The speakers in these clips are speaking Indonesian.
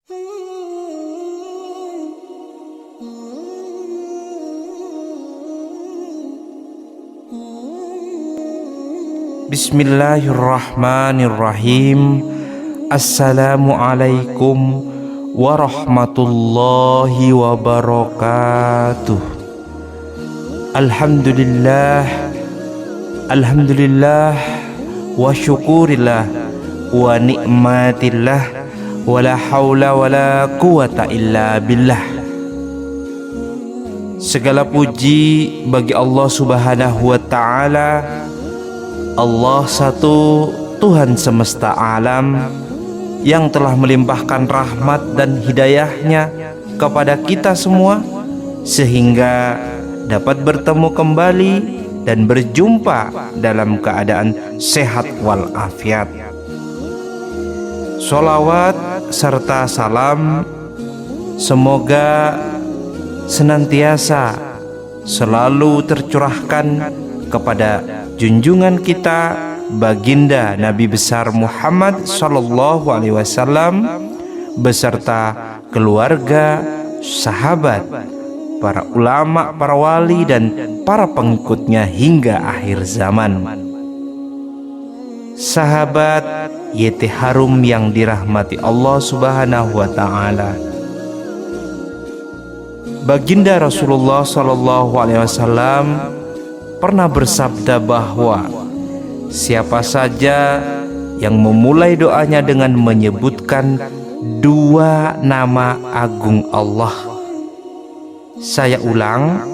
Bismillahirrahmanirrahim. Assalamualaikum warahmatullahi wabarakatuh. Alhamdulillah wa syukurillah wa nikmatillah wa la haula wa la quwata illa billah. Segala puji bagi Allah Subhanahu wa ta'ala, Allah satu, Tuhan semesta alam, yang telah melimpahkan rahmat dan hidayahnya kepada kita semua, sehingga dapat bertemu kembali dan berjumpa dalam keadaan sehat walafiat. Sholawat serta salam semoga senantiasa selalu tercurahkan kepada junjungan kita baginda Nabi besar Muhammad sallallahu alaihi wasallam beserta keluarga, sahabat, para ulama, para wali dan para pengikutnya hingga akhir zaman. Sahabat YT Harum yang dirahmati Allah Subhanahu wa taala, baginda Rasulullah sallallahu alaihi wasallam pernah bersabda bahwa siapa saja yang memulai doanya dengan menyebutkan dua nama agung Allah. Saya ulang,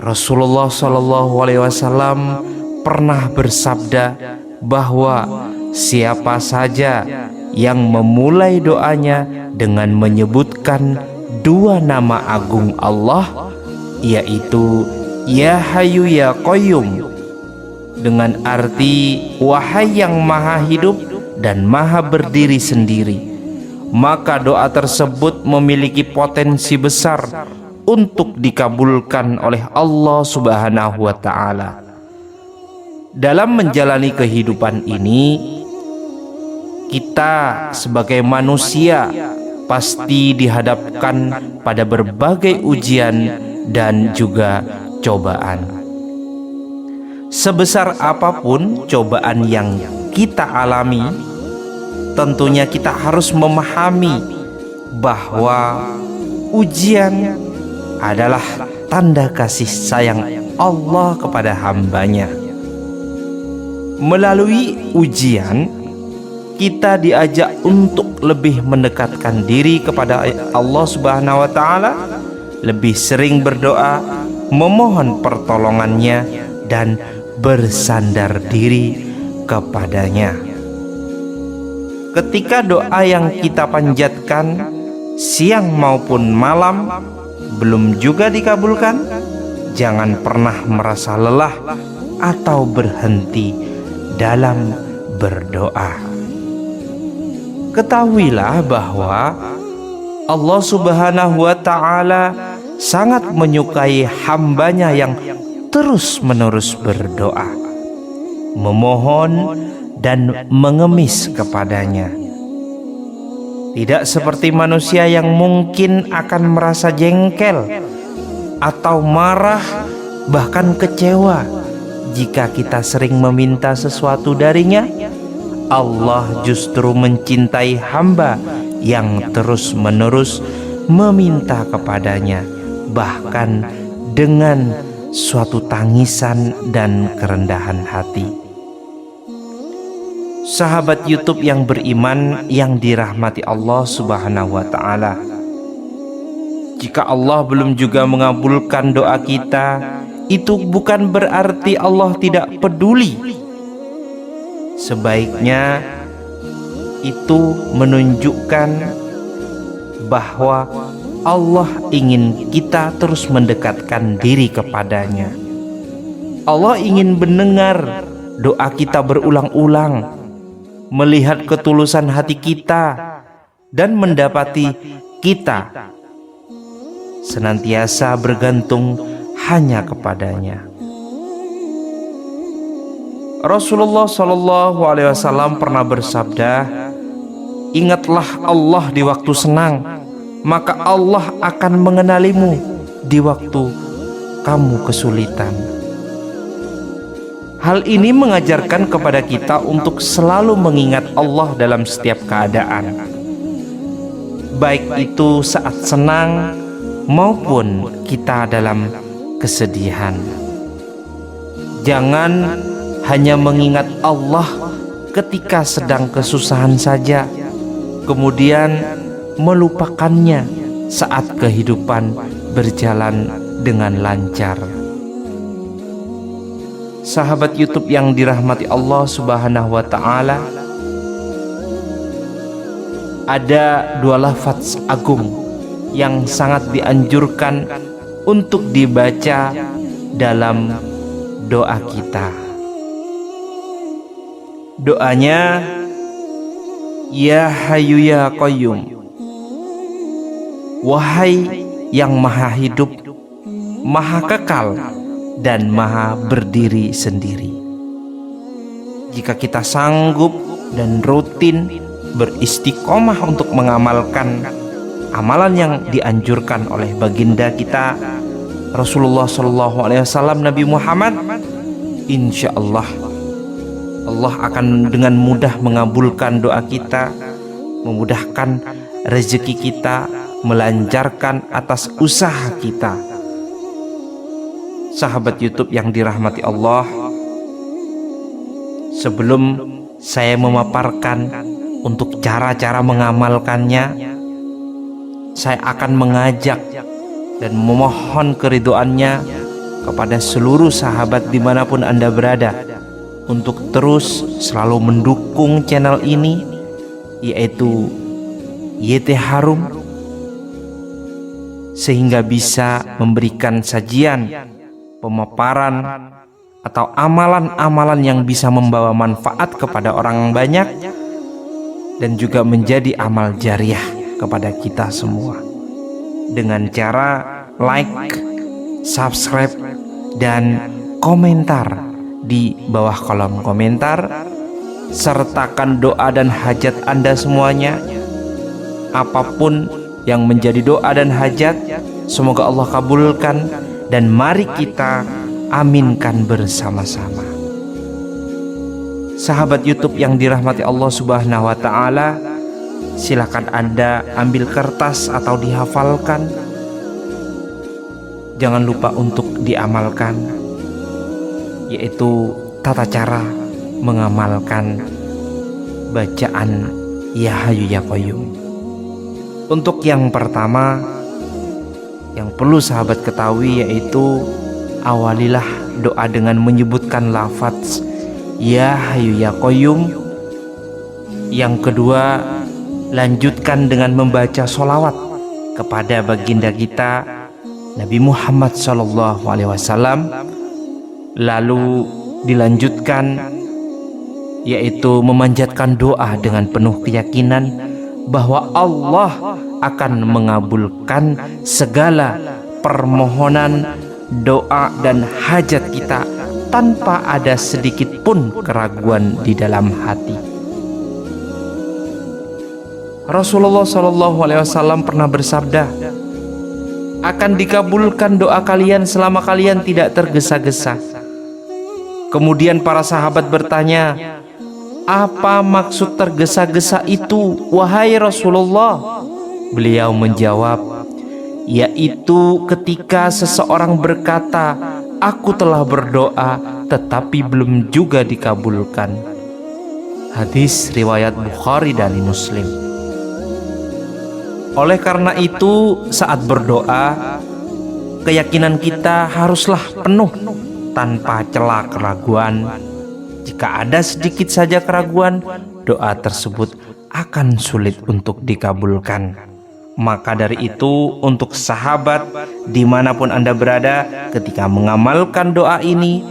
Rasulullah sallallahu alaihi wasallam pernah bersabda bahwa siapa saja yang memulai doanya dengan menyebutkan dua nama agung Allah, yaitu Ya Hayyu Ya Qayyum, dengan arti wahai yang maha hidup dan maha berdiri sendiri, maka doa tersebut memiliki potensi besar untuk dikabulkan oleh Allah Subhanahu wa ta'ala. Dalam menjalani kehidupan ini, kita sebagai manusia pasti dihadapkan pada berbagai ujian dan juga cobaan. Sebesar apapun cobaan yang kita alami, tentunya kita harus memahami bahwa ujian adalah tanda kasih sayang Allah kepada hambanya. Melalui ujian, kita diajak untuk lebih mendekatkan diri kepada Allah Subhanahu wa ta'ala, lebih sering berdoa, memohon pertolongannya, dan bersandar diri kepadanya. Ketika doa yang kita panjatkan siang maupun malam belum juga dikabulkan, jangan pernah merasa lelah atau berhenti dalam berdoa. Ketahuilah bahwa Allah Subhanahu wa ta'ala sangat menyukai hambanya yang terus-menerus berdoa, memohon dan mengemis kepadanya. Tidak seperti manusia yang mungkin akan merasa jengkel atau marah, bahkan kecewa jika kita sering meminta sesuatu darinya. Allah justru mencintai hamba yang terus-menerus meminta kepadanya, bahkan dengan suatu tangisan dan kerendahan hati. Sahabat YouTube yang beriman yang dirahmati Allah Subhanahu wa ta'ala, jika Allah belum juga mengabulkan doa kita, itu bukan berarti Allah tidak peduli. Sebaiknya itu menunjukkan bahwa Allah ingin kita terus mendekatkan diri kepadanya. Allah ingin mendengar doa kita berulang-ulang, melihat ketulusan hati kita, dan mendapati kita senantiasa bergantung hanya kepadanya. Rasulullah Shallallahu Alaihi Wasallam pernah bersabda, Ingatlah Allah di waktu senang, maka Allah akan mengenalimu di waktu kamu kesulitan. Hal ini mengajarkan kepada kita untuk selalu mengingat Allah dalam setiap keadaan, baik itu saat senang maupun kita dalam kesedihan. Jangan hanya mengingat Allah ketika sedang kesusahan saja, kemudian melupakannya saat kehidupan berjalan dengan lancar. Sahabat YouTube yang dirahmati Allah Subhanahu wa Ta'ala, ada dua lafaz agung yang sangat dianjurkan untuk dibaca dalam doa kita. Doanya, Ya Hayyu Ya Qayyum, wahai yang maha hidup, maha kekal, dan maha berdiri sendiri. Jika kita sanggup dan rutin beristiqomah untuk mengamalkan amalan yang dianjurkan oleh baginda kita Rasulullah SAW, Nabi Muhammad, insya Allah Allah akan dengan mudah mengabulkan doa kita, memudahkan rezeki kita, melancarkan atas usaha kita. Sahabat YouTube yang dirahmati Allah, sebelum saya memaparkan untuk cara-cara mengamalkannya, saya akan mengajak dan memohon keridhoannya kepada seluruh sahabat dimanapun Anda berada untuk terus selalu mendukung channel ini, yaitu YT Harum, sehingga bisa memberikan sajian, pemaparan, atau amalan-amalan yang bisa membawa manfaat kepada orang banyak dan juga menjadi amal jariah kepada kita semua dengan cara like, subscribe, dan komentar di bawah kolom komentar. Sertakan doa dan hajat Anda semuanya. Apapun yang menjadi doa dan hajat, semoga Allah kabulkan, dan mari kita aminkan bersama-sama. Sahabat YouTube yang dirahmati Allah Subhanahu wa Ta'ala, silakan Anda ambil kertas atau dihafalkan. Jangan lupa untuk diamalkan, yaitu tata cara mengamalkan bacaan Ya Hayyu Ya Qayyum. Untuk yang pertama yang perlu sahabat ketahui, yaitu awalilah doa dengan menyebutkan lafaz Ya Hayyu Ya Qayyum. Yang kedua, lanjutkan dengan membaca sholawat kepada baginda kita Nabi Muhammad SAW. Lalu dilanjutkan, yaitu memanjatkan doa dengan penuh keyakinan bahwa Allah akan mengabulkan segala permohonan, doa, dan hajat kita tanpa ada sedikit pun keraguan di dalam hati. Rasulullah SAW pernah bersabda, akan dikabulkan doa kalian selama kalian tidak tergesa-gesa. Kemudian para sahabat bertanya, apa maksud tergesa-gesa itu, wahai Rasulullah? Beliau menjawab, yaitu ketika seseorang berkata, aku telah berdoa tetapi belum juga dikabulkan. Hadis riwayat Bukhari dan Muslim. Oleh karena itu, saat berdoa, keyakinan kita haruslah penuh tanpa celah keraguan. Jika ada sedikit saja keraguan, doa tersebut akan sulit untuk dikabulkan. Maka dari itu, untuk sahabat dimanapun Anda berada, ketika mengamalkan doa ini,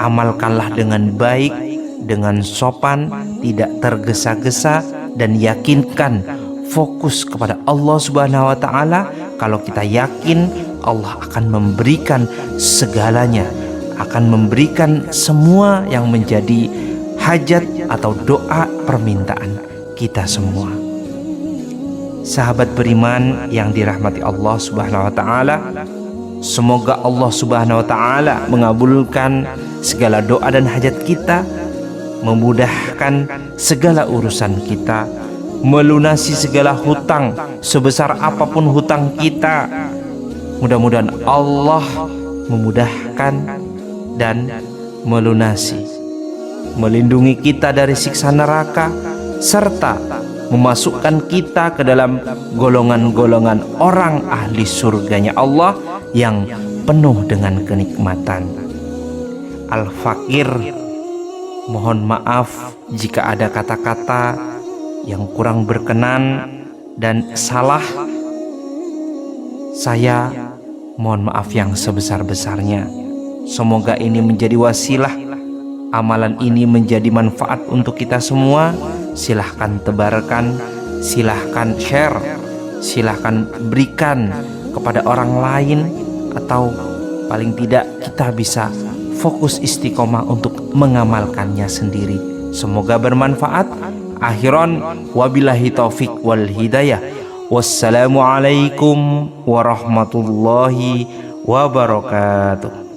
amalkanlah dengan baik, dengan sopan, tidak tergesa-gesa, dan yakinkan fokus kepada Allah Subhanahu wa Ta'ala. Kalau kita yakin, Allah akan memberikan segalanya, akan memberikan semua yang menjadi hajat atau doa permintaan kita semua. Sahabat beriman yang dirahmati Allah Subhanahu wa taala, semoga Allah Subhanahu wa taala mengabulkan segala doa dan hajat kita, memudahkan segala urusan kita, melunasi segala hutang sebesar apapun hutang kita. Mudah-mudahan Allah memudahkan dan melunasi, melindungi kita dari siksa neraka, serta memasukkan kita ke dalam golongan-golongan orang ahli surganya Allah yang penuh dengan kenikmatan. Al-Fakir, mohon maaf jika ada kata-kata yang kurang berkenan dan salah. Saya mohon maaf yang sebesar-besarnya. Semoga ini menjadi wasilah, amalan ini menjadi manfaat untuk kita semua. Silahkan tebarkan, silahkan share, silahkan berikan kepada orang lain, atau paling tidak kita bisa fokus istiqomah untuk mengamalkannya sendiri. Semoga bermanfaat. Akhiran wabillahi taufik wal hidayah. Wassalamualaikum warahmatullahi wabarakatuh.